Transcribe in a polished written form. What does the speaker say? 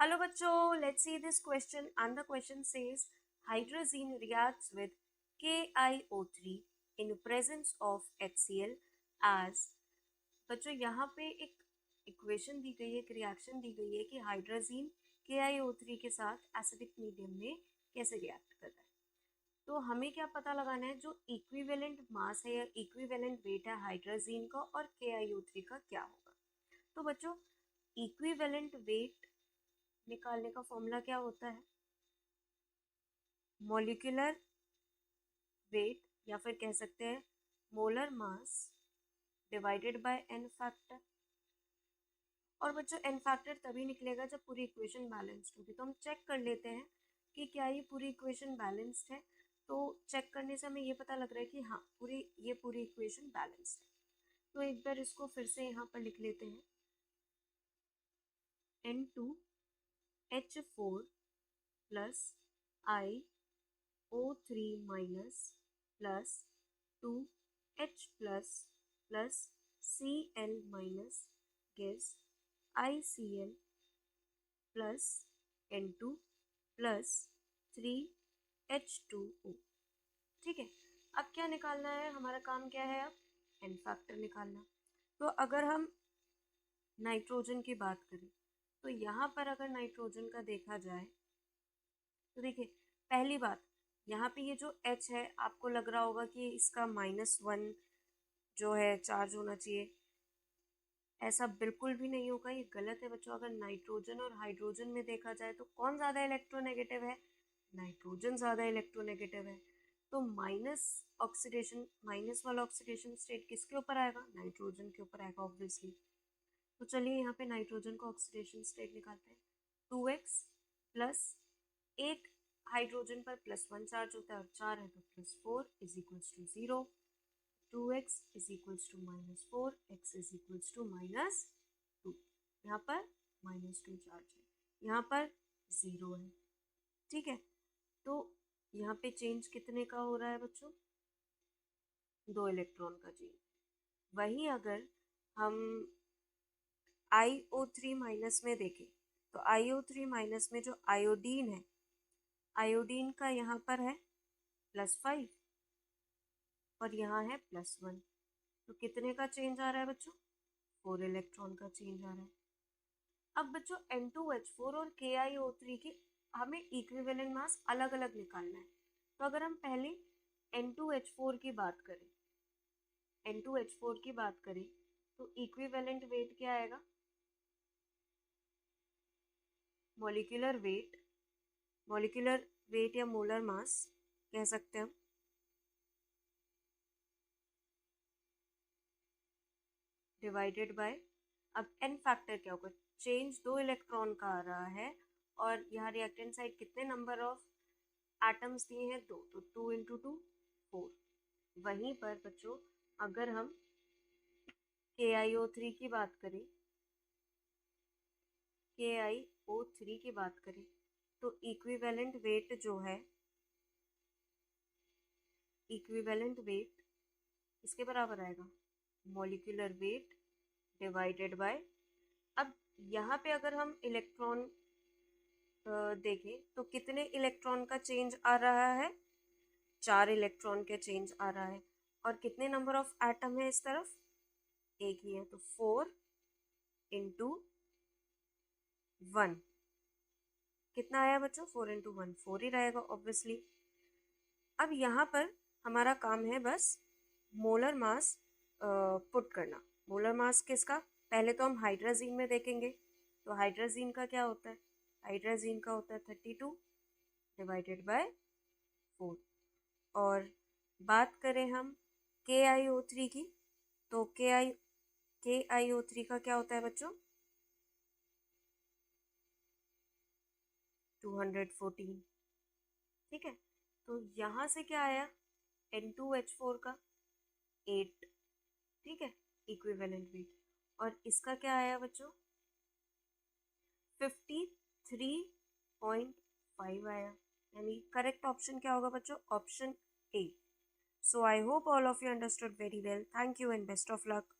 Hello bachcho, let's see this question and the question says hydrazine reacts with KiO3 in presence of HCl as बच्चों यहाँ पे एक equation दी गई है, एक रिएक्शन दी गई है कि हाइड्रोजीन KiO3 के साथ एसिडिक मीडियम में कैसे रिएक्ट कर रहा है। तो हमें क्या पता लगाना है, जो इक्विवेलेंट मास है या इक्विवेलेंट वेट है हाइड्रोजीन का और KiO3 का क्या होगा। तो बच्चों इक्विवेलेंट वेट निकालने का फॉर्मूला क्या होता है, मॉलिक्यूलर वेट या फिर कह सकते हैं molar mass divided by N factor. और बच्चों एन फैक्टर तभी निकलेगा जब पूरी इक्वेशन बैलेंस्ड होगी। तो हम चेक कर लेते हैं कि क्या ये पूरी इक्वेशन बैलेंस्ड है। तो चेक करने से हमें ये पता लग रहा है कि हाँ ये पूरी इक्वेशन बैलेंस्ड है। तो एक बार इसको फिर से यहाँ पर लिख लेते हैं, N2H4 plus IO3 minus plus 2H plus Cl minus gives ICl plus N2 plus 3H2O। ठीक है, अब क्या निकालना है, हमारा काम क्या है, अब एन फैक्टर निकालना। तो अगर हम नाइट्रोजन की बात करें तो यहाँ पर अगर नाइट्रोजन का देखा जाए तो देखिए पहली बात, यहाँ पे ये जो H है आपको लग रहा होगा कि इसका -1 जो है चार्ज होना चाहिए। ऐसा बिल्कुल भी नहीं होगा, ये गलत है बच्चों। अगर नाइट्रोजन और हाइड्रोजन में देखा जाए तो कौन ज़्यादा इलेक्ट्रोनेगेटिव है, नाइट्रोजन ज़्यादा इलेक्ट्रोनेगेटिव है। तो माइनस वाला ऑक्सीडेशन स्टेट किसके ऊपर आएगा, नाइट्रोजन के ऊपर आएगा ऑब्वियसली। तो चलिए यहाँ पे नाइट्रोजन का ऑक्सीडेशन स्टेट निकालते हैं। 2x प्लस एक हाइड्रोजन पर +1 चार्ज होता है और 4 है तो +4 is equals to 0। 2x is equals to -4, x is equals to -2। यहाँ पर -2 चार्ज है, यहाँ पर 0 है। ठीक है, तो यहाँ पे चेंज कितने का हो रहा है बच्चों, 2 इलेक्ट्रॉन का चेंज। वहीं अगर हम IO3 माइनस में देखें तो IO3 माइनस में जो आयोडीन है, आयोडीन का यहाँ पर है +5 और यहाँ है +1। तो कितने का चेंज आ रहा है बच्चों, 4 इलेक्ट्रॉन का चेंज आ रहा है। अब बच्चों N2H4 और KiO3 की हमें इक्विवेलेंट मास अलग अलग निकालना है। तो अगर हम पहले N2H4 की बात करें, N2H4 की बात करें तो इक्विवेलेंट वेट क्या आएगा, मॉलिक्यूलर वेट या मोलर मास कह सकते हैं हम, डिवाइडेड बाय, अब एन फैक्टर क्या होगा, चेंज 2 इलेक्ट्रॉन का आ रहा है और यहाँ रिएक्टेंट साइड कितने नंबर ऑफ एटम्स दिए हैं, 2, तो 2 इंटू 2 4। वहीं पर बच्चों अगर हम KiO3 की बात करें, KiO3 की बात करें तो इक्विवेलेंट वेट जो है, इक्विवेलेंट वेट इसके बराबर आएगा मॉलिक्यूलर वेट डिवाइडेड बाय, अब यहाँ पे अगर हम इलेक्ट्रॉन देखें तो कितने इलेक्ट्रॉन का चेंज आ रहा है, 4 इलेक्ट्रॉन के चेंज आ रहा है। और कितने नंबर ऑफ एटम है इस तरफ, एक ही है, तो 4 इंटू 1 कितना आया बच्चों, 4 इंटू 1 4 ही रहेगा ऑब्वियसली। अब यहाँ पर हमारा काम है बस मोलर मास पुट करना। मोलर मास किसका, पहले तो हम हाइड्राजीन में देखेंगे तो हाइड्राजीन का क्या होता है, हाइड्राजीन का होता है 32 डिवाइडेड बाय 4। और बात करें हम KiO3 की तो KiO3 का क्या होता है बच्चों, 214। ठीक है, तो यहाँ से क्या आया, N2H4 का 8। ठीक है, इक्विवेलेंट वेट। और इसका क्या आया बच्चों, 53.5 आया। यानी करेक्ट ऑप्शन क्या होगा बच्चों, option A. So I hope all of you understood very well. Thank you and best of luck.